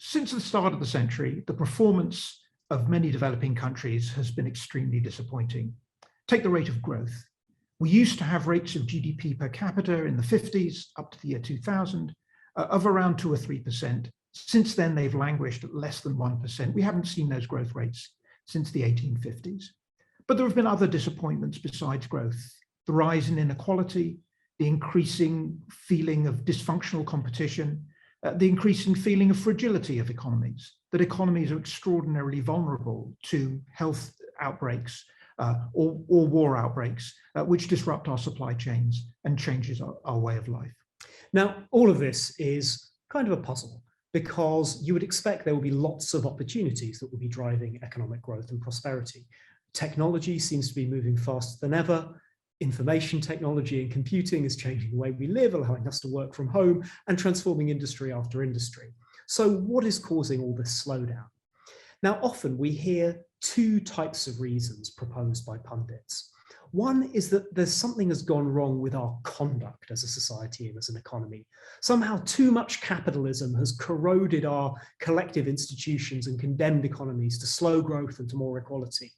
Since the start of the century, the performance of many developing countries has been extremely disappointing. Take the rate of growth. We used to have rates of GDP per capita in the 50s up to the year 2000 of around 2 or 3%. Since then, they've languished at less than 1%. We haven't seen those growth rates since the 1850s. But there have been other disappointments besides growth. The rise in inequality, the increasing feeling of dysfunctional competition, the increasing feeling of fragility of economies, that economies are extraordinarily vulnerable to health outbreaks or war outbreaks, which disrupt our supply chains and changes our way of life. Now, all of this is kind of a puzzle, because you would expect there will be lots of opportunities that will be driving economic growth and prosperity. Technology seems to be moving faster than ever. Information technology and computing is changing the way we live, allowing us to work from home and transforming industry after industry. So what is causing all this slowdown? Now, often we hear two types of reasons proposed by pundits. One is that there's something has gone wrong with our conduct as a society and as an economy. Somehow too much capitalism has corroded our collective institutions and condemned economies to slow growth and to more equality.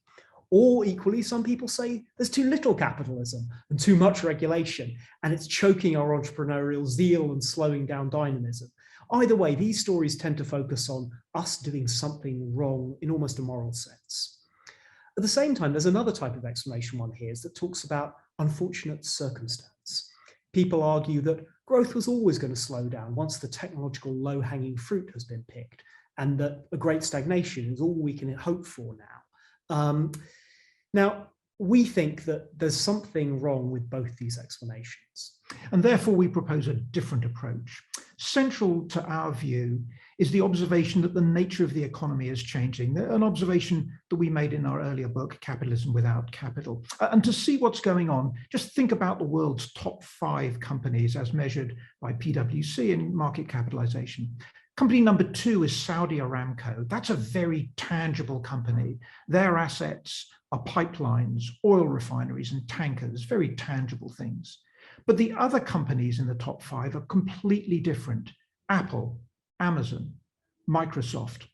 Or equally, some people say there's too little capitalism and too much regulation, and it's choking our entrepreneurial zeal and slowing down dynamism. Either way, these stories tend to focus on us doing something wrong in almost a moral sense. At the same time, there's another type of explanation one hears that talks about unfortunate circumstance. People argue that growth was always going to slow down once the technological low-hanging fruit has been picked, and that a great stagnation is all we can hope for now. Now, we think that there's something wrong with both these explanations. And therefore, we propose a different approach. Central to our view is the observation that the nature of the economy is changing, an observation that we made in our earlier book, Capitalism Without Capital. And to see what's going on, just think about the world's top 5 companies as measured by PwC in market capitalization. Company number 2 is Saudi Aramco. That's a very tangible company. Their assets are pipelines, oil refineries, and tankers, very tangible things. But the other companies in the top 5 are completely different. Apple, Amazon, Microsoft.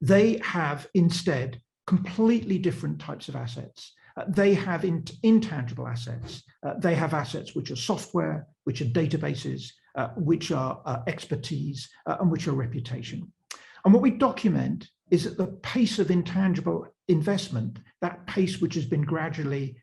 They have instead completely different types of assets. They have intangible assets. They have assets which are software, which are databases, which are expertise, and which are reputation. And what we document is that the pace of intangible investment, that pace which has been gradually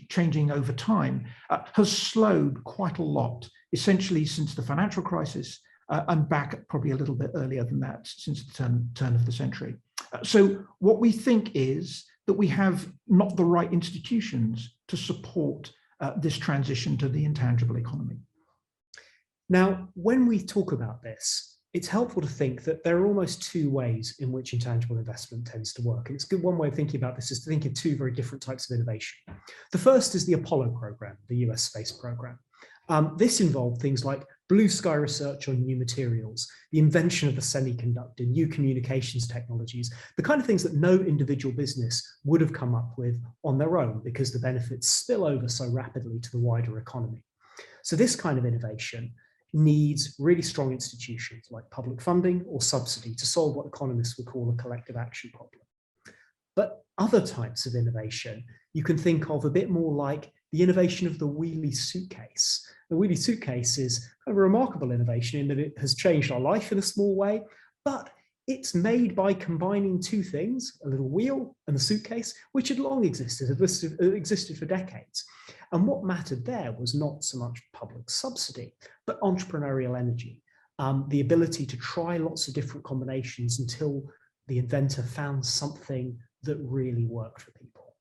changing over time, has slowed quite a lot, essentially since the financial crisis, and back probably a little bit earlier than that, since the turn of the century. So what we think is that we have not the right institutions to support this transition to the intangible economy. Now, when we talk about this, it's helpful to think that there are almost 2 ways in which intangible investment tends to work. And it's good, one way of thinking about this is to think of 2 very different types of innovation. The first is the Apollo program, the US space program. This involved things like blue sky research on new materials, the invention of the semiconductor, new communications technologies, the kind of things that no individual business would have come up with on their own because the benefits spill over so rapidly to the wider economy. So this kind of innovation needs really strong institutions like public funding or subsidy to solve what economists would call a collective action problem. But other types of innovation you can think of a bit more like the innovation of the wheelie suitcase. The wheelie suitcase is kind of a remarkable innovation in that it has changed our life in a small way, but it's made by combining 2 things, a little wheel and a suitcase, which had long existed for decades. And what mattered there was not so much public subsidy, but entrepreneurial energy, the ability to try lots of different combinations until the inventor found something that really worked for people.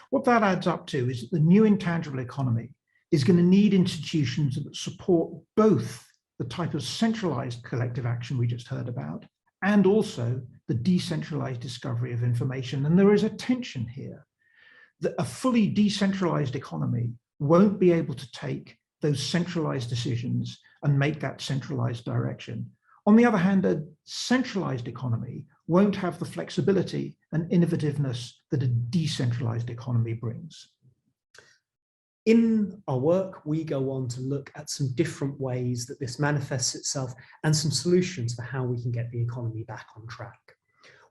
What that adds up to is that the new intangible economy is going to need institutions that support both the type of centralized collective action we just heard about, and also the decentralized discovery of information. And there is a tension here that a fully decentralized economy won't be able to take those centralized decisions and make that centralized direction. On the other hand, a centralized economy won't have the flexibility and innovativeness that a decentralized economy brings. In our work, we go on to look at some different ways that this manifests itself and some solutions for how we can get the economy back on track.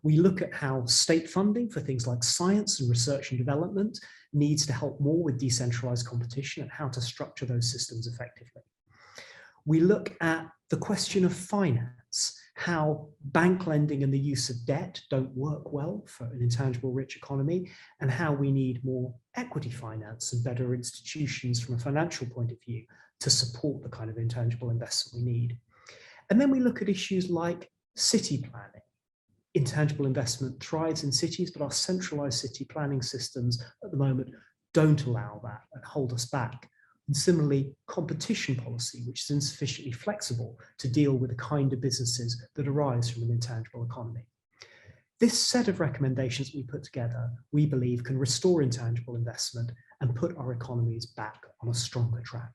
We look at how state funding for things like science and research and development needs to help more with decentralized competition and how to structure those systems effectively. We look at the question of finance, how bank lending and the use of debt don't work well for an intangible rich economy, and how we need more equity finance and better institutions from a financial point of view to support the kind of intangible investment we need. And then we look at issues like city planning. Intangible investment thrives in cities, but our centralized city planning systems at the moment don't allow that and hold us back. And similarly, competition policy, which is insufficiently flexible to deal with the kind of businesses that arise from an intangible economy. This set of recommendations we put together, we believe, can restore intangible investment and put our economies back on a stronger track.